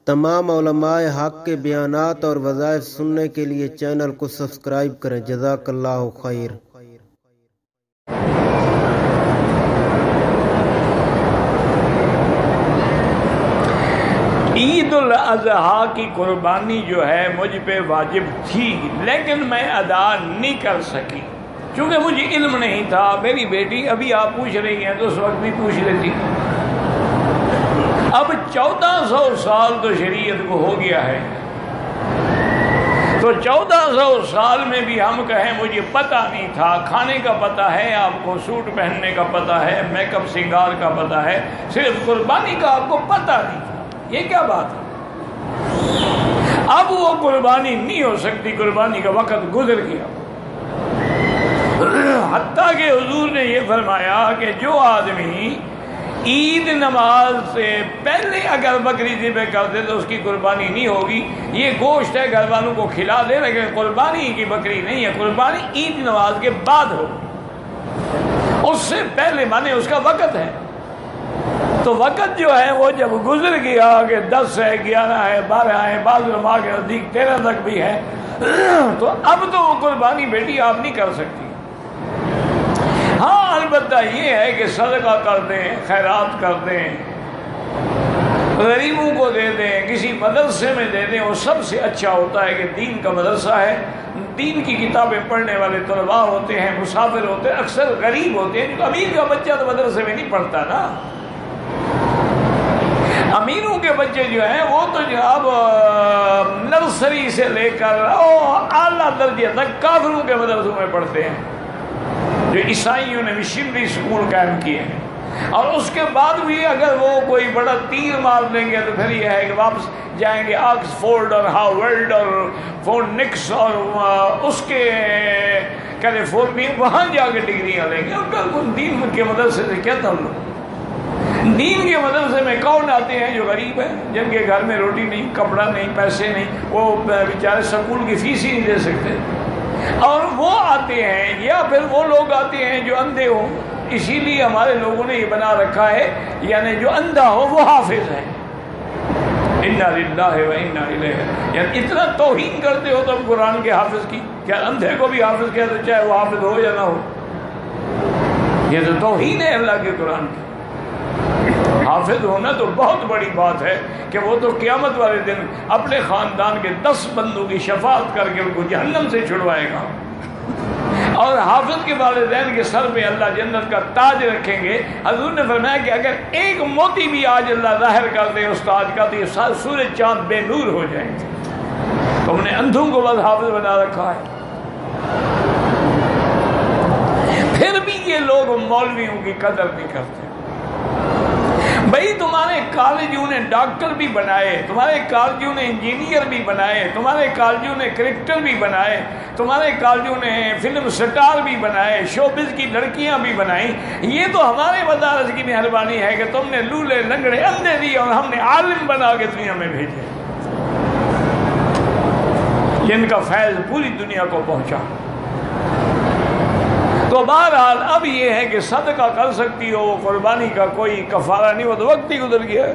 تمام علماء حق کے بیانات اور وظائف سننے کے لیے چینل کو سبسکرائب کریں۔ جزاک اللہ خیر۔ عید الاضحیٰ کی قربانی جو ہے مجھ پہ واجب تھی، لیکن میں ادا نہیں کر سکی کیونکہ مجھے علم نہیں تھا۔ میری بیٹی ابھی آپ پوچھ رہی ہیں تو اس وقت بھی پوچھ لیتی۔ اب 1400 سال تو شریعت کو ہو گیا ہے، تو 1400 سال میں بھی ہم کہیں مجھے پتہ نہیں تھا، کھانے کا پتہ ہے آپ کو، سوٹ پہننے کا پتہ ہے، میک اپ سنگار کا پتہ ہے، صرف قربانی کا آپ کو پتہ نہیں تھا، یہ کیا بات ہے؟ اب وہ قربانی نہیں ہو سکتی، قربانی کا وقت گزر گیا۔ حتیٰ کہ حضور نے یہ فرمایا کہ جو آدمی عید نماز سے پہلے اگر بکری ذبح کر دے تو اس کی قربانی نہیں ہوگی۔ یہ گوشت ہے، گھر والوں کو کھلا دے، لیکن قربانی کی بکری نہیں ہے، قربانی عید نماز کے بعد ہوگی، اس سے پہلے مانے اس کا وقت ہے۔ تو وقت جو ہے وہ جب گزر گیا کہ 10 ہے، 11 ہے، 12 ہے، بعض علماء کے نزدیک 13 تک بھی ہے، تو اب تو وہ قربانی بیٹی آپ نہیں کر سکتی۔ ہاں البتہ یہ ہے کہ صدقہ کر دیں، خیرات کر دیں، غریبوں کو دے دیں، کسی مدرسے میں دے دیں، وہ سب سے اچھا ہوتا ہے کہ دین کا مدرسہ ہے، دین کی کتابیں پڑھنے والے طلباء ہوتے ہیں، مسافر ہوتے ہیں، اکثر غریب ہوتے ہیں۔ امیر کا بچہ تو مدرسے میں نہیں پڑھتا نا، امیروں کے بچے جو ہیں وہ تو جناب نرسری سے لے کر اعلیٰ درجے تک کافروں کے مدرسوں میں پڑھتے ہیں، جو عیسائیوں نے مشنری اسکول قائم کیے ہیں، اور اس کے بعد بھی اگر وہ کوئی بڑا تیر مار دیں گے تو پھر یہ ہے کہ واپس جائیں گے آکسفورڈ اور ہارورڈ اور فورنکس اور اس کے کیلیفورنیا، وہاں جا کے ڈگریاں لیں گے۔ ان کا دین کے مدرسے سے کیا تعلق؟ دین کے مدرسے میں کون آتے ہیں؟ جو غریب ہیں، جن کے گھر میں روٹی نہیں، کپڑا نہیں، پیسے نہیں، وہ بیچارے سکول کی فیس ہی نہیں دے سکتے، اور وہ آتے ہیں، یا پھر وہ لوگ آتے ہیں جو اندھے ہوں۔ اسی لیے ہمارے لوگوں نے یہ بنا رکھا ہے، یعنی جو اندھا ہو وہ حافظ ہے۔ انا للہ و انا الیہ، یعنی اتنا توہین کرتے ہو تم قرآن کے حافظ کی، کیا اندھے کو بھی حافظ کہتے چاہے وہ حافظ ہو یا نہ ہو؟ یہ تو توہین ہے اللہ کے قرآن کی۔ حافظ ہونا تو بہت بڑی بات ہے کہ وہ تو قیامت والے دن اپنے خاندان کے 10 بندوں کی شفاعت کر کے ان کو جہنم سے چھڑوائے گا، اور حافظ کے والدین کے سر پہ اللہ جنت کا تاج رکھیں گے۔ حضور نے فرمایا کہ اگر ایک موتی بھی آج اللہ ظاہر کر دے اس تاج کا تو یہ سورج چاند بے نور ہو جائیں گے۔ تو ہم نے اندھوں کو بس حافظ بنا رکھا ہے۔ پھر بھی یہ لوگ مولویوں کی قدر نہیں کرتے۔ بھئی تمہارے کالجوں نے ڈاکٹر بھی بنائے، تمہارے کالجوں نے انجینئر بھی بنائے، تمہارے کالجوں نے کرکٹر بھی بنائے، تمہارے کالجوں نے فلم سٹار بھی بنائے، شوبز کی لڑکیاں بھی بنائیں، یہ تو ہمارے مدارس کی مہربانی ہے کہ تم نے لولے لنگڑے اندھے دیے اور ہم نے عالم بنا کے دنیا میں بھیجے، جن کا فیض پوری دنیا کو پہنچا۔ تو بہرحال اب یہ ہے کہ صدقہ کر سکتی ہو، قربانی کا کوئی کفارہ نہیں، وہ تو وقت ہی گزر گیا ہے۔